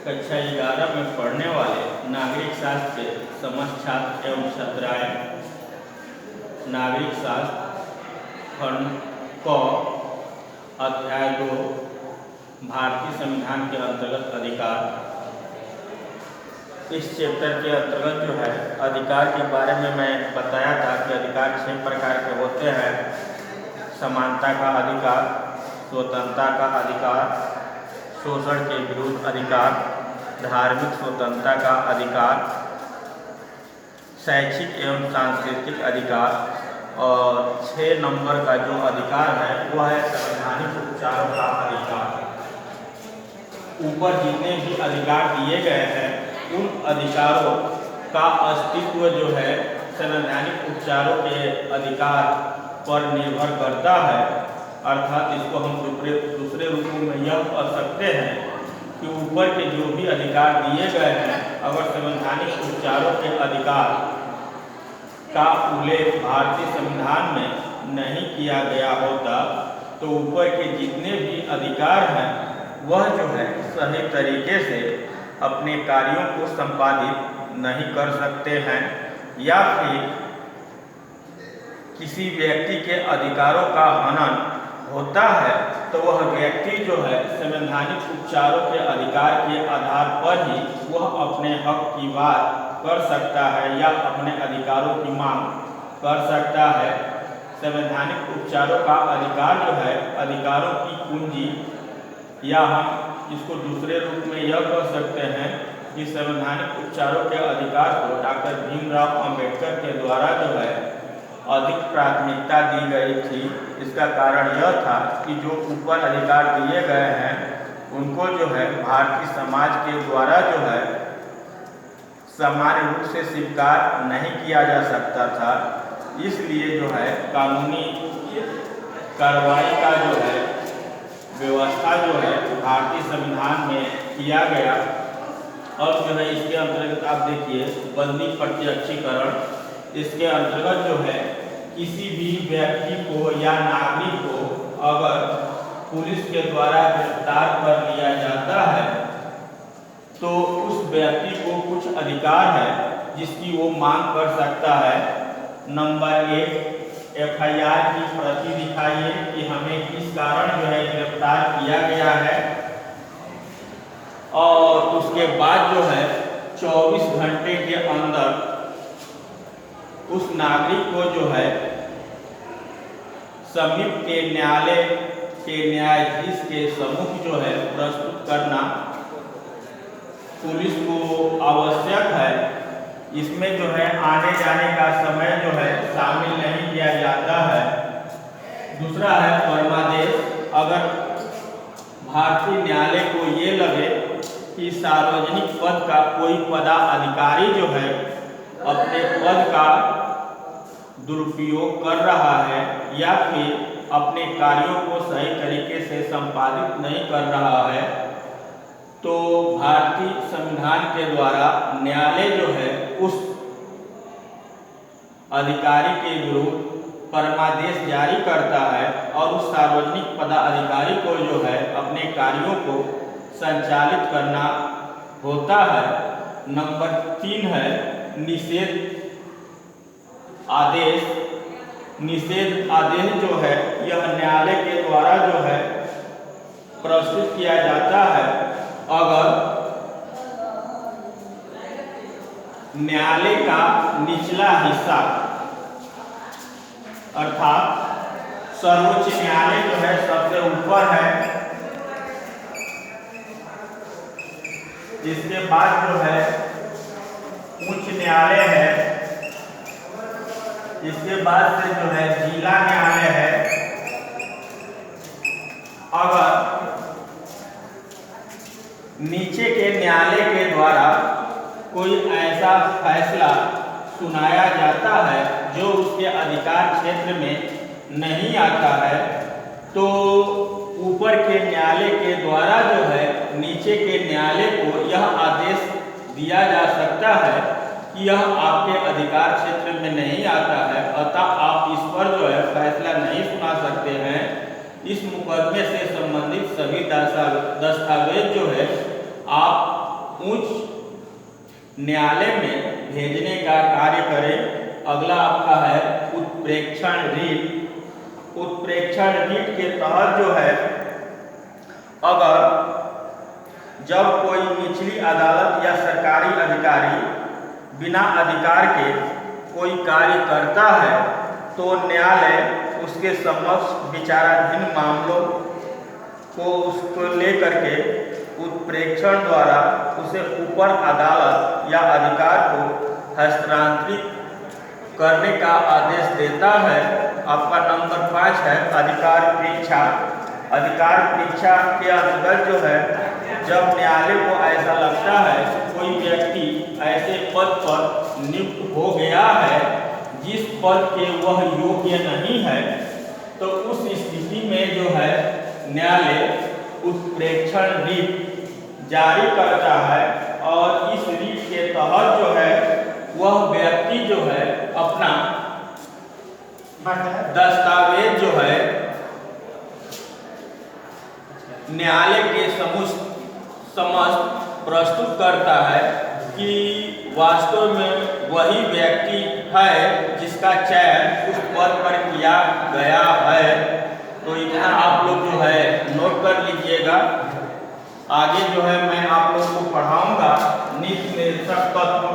कक्षा 11 में पढ़ने वाले नागरिक शास्त्र के समस्त छात्र एवं छात्राएं नागरिक शास्त्र खंड क अध्याय 2 भारतीय संविधान के अंतर्गत अधिकार, इस चैप्टर के अंतर्गत जो है अधिकार के बारे में मैं बताया था कि अधिकार 6 प्रकार के होते हैं। समानता का अधिकार, स्वतंत्रता का अधिकार, शोषण के विरुद्ध अधिकार, धार्मिक स्वतंत्रता का अधिकार, शैक्षिक एवं सांस्कृतिक अधिकार और 6 नंबर का जो अधिकार है वह है संवैधानिक उपचारों का अधिकार। ऊपर जितने भी अधिकार दिए गए हैं उन अधिकारों का अस्तित्व जो है संवैधानिक उपचारों के अधिकार पर निर्भर करता है। अर्थात इसको हम दूसरे रूपों में यह कह सकते हैं कि ऊपर के जो भी अधिकार दिए गए हैं अगर संवैधानिक उपचारों के अधिकार का उल्लेख भारतीय संविधान में नहीं किया गया होता तो ऊपर के जितने भी अधिकार हैं वह जो है सही तरीके से अपने कार्यों को संपादित नहीं कर सकते हैं या फिर किसी व्यक्ति के अधिकारों का हनन होता है तो वह व्यक्ति जो है संवैधानिक उपचारों के अधिकार के आधार पर ही वह अपने हक की बात कर सकता है या अपने अधिकारों की मांग कर सकता है। संवैधानिक उपचारों का अधिकार जो है अधिकारों की कुंजी, या हम इसको दूसरे रूप में यह कह सकते हैं कि संवैधानिक उपचारों के अधिकार को डॉक्टर भीमराव अंबेडकर के द्वारा जो है अधिक प्राथमिकता दी गई थी। इसका कारण यह था कि जो ऊपर अधिकार दिए गए हैं उनको जो है भारतीय समाज के द्वारा जो है सामान्य रूप से स्वीकार नहीं किया जा सकता था। इसलिए जो है कानूनी कार्रवाई का जो है व्यवस्था जो है भारतीय संविधान में किया गया। और जो है इसके अंतर्गत आप देखिए बंदी प्रत्यक्षीकरण, इसके अंतर्गत जो है किसी भी व्यक्ति को या नागरिक को अगर पुलिस के द्वारा गिरफ्तार कर लिया जाता है तो उस व्यक्ति को कुछ अधिकार है जिसकी वो मांग कर सकता है। नंबर 1, FIR की प्रति दिखाइए कि हमें किस कारण जो है गिरफ्तार किया गया है, और उसके बाद जो है 24 घंटे के अंदर उस नागरिक को जो है समीप के न्यायालय के न्यायाधीश के सम्मुख जो है प्रस्तुत करना पुलिस को आवश्यक है। इसमें जो है आने जाने का समय जो है शामिल नहीं किया जाता है। दूसरा है परमादेश। अगर भारतीय न्यायालय को ये लगे कि सार्वजनिक पद का कोई पदाधिकारी जो है अपने पद का दुरुपयोग कर रहा है या फिर अपने कार्यों को सही तरीके से संपादित नहीं कर रहा है तो भारतीय संविधान के द्वारा न्यायालय जो है उस अधिकारी के विरुद्ध परमादेश जारी करता है और उस सार्वजनिक पदाधिकारी को जो है अपने कार्यों को संचालित करना होता है। नंबर 3 है निषेध आदेश। निषेध आदेश जो है यह न्यायालय के द्वारा जो है प्रस्तुत किया जाता है अगर न्यायालय का निचला हिस्सा अर्थात सर्वोच्च न्यायालय जो है सबसे ऊपर है, इसके बाद जो है उच्च न्यायालय है, इसके बाद से जो है जिला न्यायालय है। अगर नीचे के न्यायालय के द्वारा कोई ऐसा फैसला सुनाया जाता है जो उसके अधिकार क्षेत्र में नहीं आता है तो ऊपर के न्यायालय के द्वारा जो है नीचे के न्यायालय को यह आदेश दिया जा सकता है कि यह आपके अधिकार क्षेत्र में नहीं आता है, अतः आप इस पर जो है फैसला नहीं सुना सकते हैं। इस मुकदमे से संबंधित सभी दस्तावेज जो है आप न्यायालय में भेजने का कार्य करे। अगला आपका है उत्प्रेक्षण रीट। उत्प्रेक्षण रीट के तहत जो है, अगर जब कोई निचली अदालत या सरकारी अधिकारी बिना अधिकार के कोई कार्य करता है तो न्यायालय उसके समक्ष विचाराधीन मामलों को उसको लेकर के उत्प्रेक्षण द्वारा उसे ऊपर अदालत या अधिकार को हस्तांतरित करने का आदेश देता है। आपका नंबर 5 है अधिकार परीक्षा। अधिकार परीक्षा के अंतर्गत जो है, जब न्यायालय को ऐसा लगता है कि कोई व्यक्ति ऐसे पद पर नियुक्त हो गया है जिस पद के वह योग्य नहीं है, तो उस स्थिति में जो है न्यायालय उत्प्रेक्षण रीट जारी करता है और इस रीट के तहत जो है वह व्यक्ति जो है अपना दस्तावेज जो है न्यायालय के समस्त प्रस्तुत करता है कि वास्तव में वही व्यक्ति है जिसका चयन उस पद पर किया गया है। तो इतना आप लोग जो है नोट कर लीजिएगा। आगे जो है मैं आप लोग को पढ़ाऊंगा नीति निर्देशक तत्व।